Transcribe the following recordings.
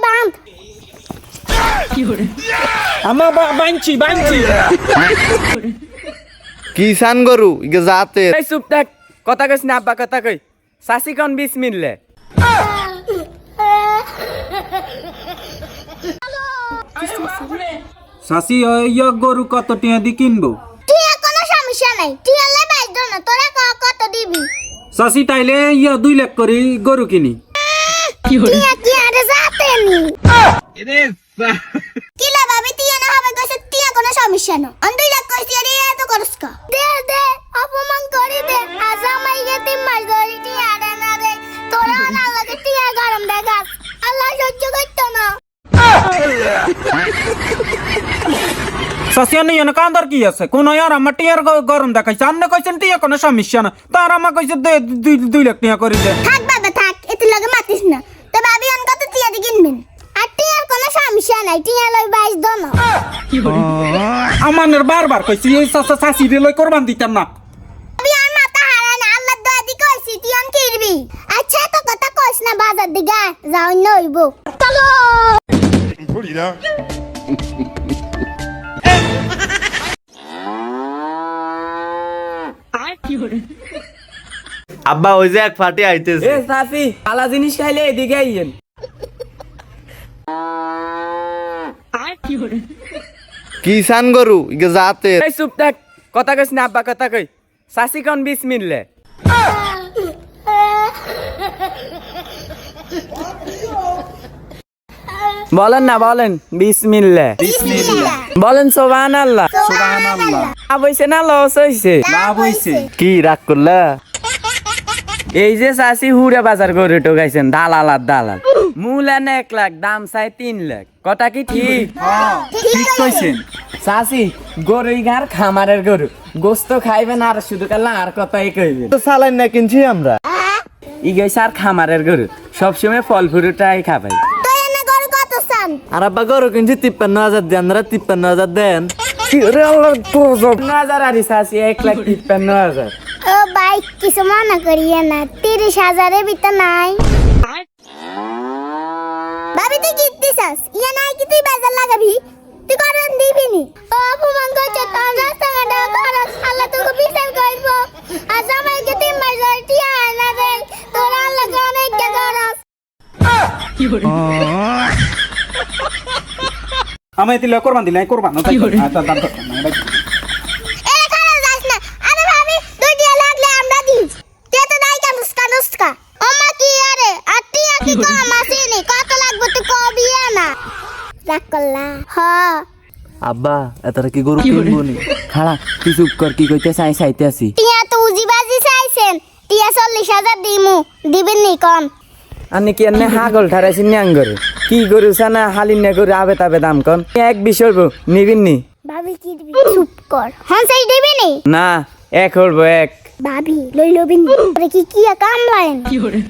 বান্ধ আমার বাঞ্চি কিষান গরু ইগে জাতে এই চুপ থাক কথা কইস না আব্বা কথা কই সাসি কোন বিসমিল্লাহ শাসি ইয়া গরু কত টিয়া দি কিনবো টিয়া কোনো সমস্যা নাই টিয়া লে বাইদ না তোরা কত দিবি শাসি তাইলে ইয়া 2 লাখ করে গরু কিনি টিয়া কি আরে যাতে নি কিলা ভাবি টিয়া না হবে কইছে টিয়া কোনো সমস্যা না অন 2 লাখ কইছি আরে এত করস কা দে অপমান করে দে আজ আমাই গেতে মাস ধরে টিয়া আরে না রে তোরা না লাগে টিয়া গরম দেখাস আল্লাহ সহ্য করতে না শাসি আনি এনে কান্দর কি আছে কোন আর আমার টিয়ার গরম দেখাইছে আমনে কইছেন টিয়া কোনো সমস্যা না তার আমা কইছে 2 লাখ টিয়া করে দে থাক বাবা থাক এত লাগে মাতিস না তো ভাবি অন কত টিয়া দি কিনবেন আর টিয়ার কোনো সমস্যা নাই টিয়া লই বাইস দন আমানের বারবার কইছি এই শাসি রে লই কোরবান দিতাম না ভাবি আর মাথা হারা না আল্লাহ দোয়া দি কইছি টিয়ান কিরবি আচ্ছা তো কথা কইস না বাজার দিগা যাও নইবো চলো আব্বা ওই যে এক ফাটি আইতেছে এ সাসি আলা জিনিস খাইলে এদিকে আইয়েন কিষান গরু ইগে জাতে এই চুপ থাক কথা কইস না আব্বা কথা কই সাসি কোন বিসমিল্লাহ বলেন না বলেন বিসমিল্লাহ বলেন সুবহানাল্লাহ সুবহানাল্লাহ আবইছে না লস হইছে লাভ হইছে কি রাগ করলা এই যে চাষি হুড়ে বাজার করে টোকাইছেন দালাল আর দালাল মূল এনে 1 লাখ দাম চাই 3 লাখ কথা কি ঠিক ঠিক কইছেন চাষি গরু ইগার খামারের গরু গোস্ত খাইবেন আর শুধু কালা আর কথাই কইবেন তো সালাইন না কিনছি আমরা ইগাই সার খামারের গরু সবসময় ফল ফুরুটাই খাবাই তো এনে গরু কত চান আর আব্বা গরু কিনছি 53,000 দেন না 53,000 দেন কি রে আল্লাহ তো 50,000 আরি চাষি 1,53,000 ও ভাই কিছু মনে করিয়ে না 30,000 এর ভিতর নাই ভাবি তুই কি দিছাস ইয়া নাই কি তুই বাজার লাগাবি তুই করন দিবি নি ও অপমান করছে তোর রাস্তাঘাটে খরচ আল্লাহ তোকে বিচার করব আজ আমায় কে 3 মাস ধরে টিয়া আনা দে তোর আল্লাহ অনেক কে খরচ আমি দিলে কোরবান দিলে কোরবান না তাই আচ্ছা দাম তো এ খরচ যাস না আরে ভাবি তুই টিয়া লাগলে আমরা দিই তে তো নাই কানুসকা ওমা কি আরে আর টিয়া কি কম আসেনি কত লাগবে তুই কবি না রাগ করলা হ্যাঁ আব্বা এতটা কি গরু কিনবো নি খাড়া তুই চুপ কর কি কইতে চাইতে আছি টিয়া তো উজিবাজি চাইছেন টিয়া 40,000 দিমু দিবেন নি কম আনি কি এনে হাগল ঠারাইছি ন্যাঙ্গরে কি গরু সানা হালিন না গরু আবে তাবে দাম কোন 1 হইব নিবিন নি ভাবি কি দিবি চুপ কর হন চাই দিবি নি না 1 হইব 1 ভাবি লই লবিন আরে কি কামলাইন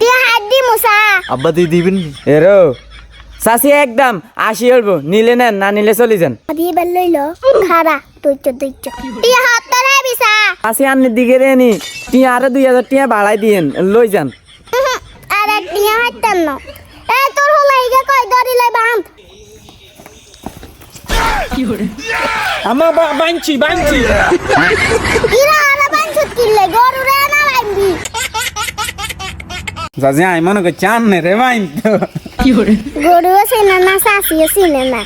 টিয়া হাত দি মুসা আব্বা দি দিবেন এরো চাষি একদম 80 হইব নিলে নেন না নিলে চলি যান ভাবি এবার লইল খারা তুইচ টিয়া হাত ধরে বিসা চাষি আন্নের দিকে রে নি তুই আরো 2,000 টিয়া বাড়াই দিয়েন লই যান আরে টিয়া হাততাম না এ তোর হলাইগে কই দড়ি লই বাঁধ আমার বাঞ্চি ইরা আরে বাঁধত কিলে গরু রে না লাইবি যাজি আই মনে কই চান রে বাইন তো গরু আছে না সাসি আছে না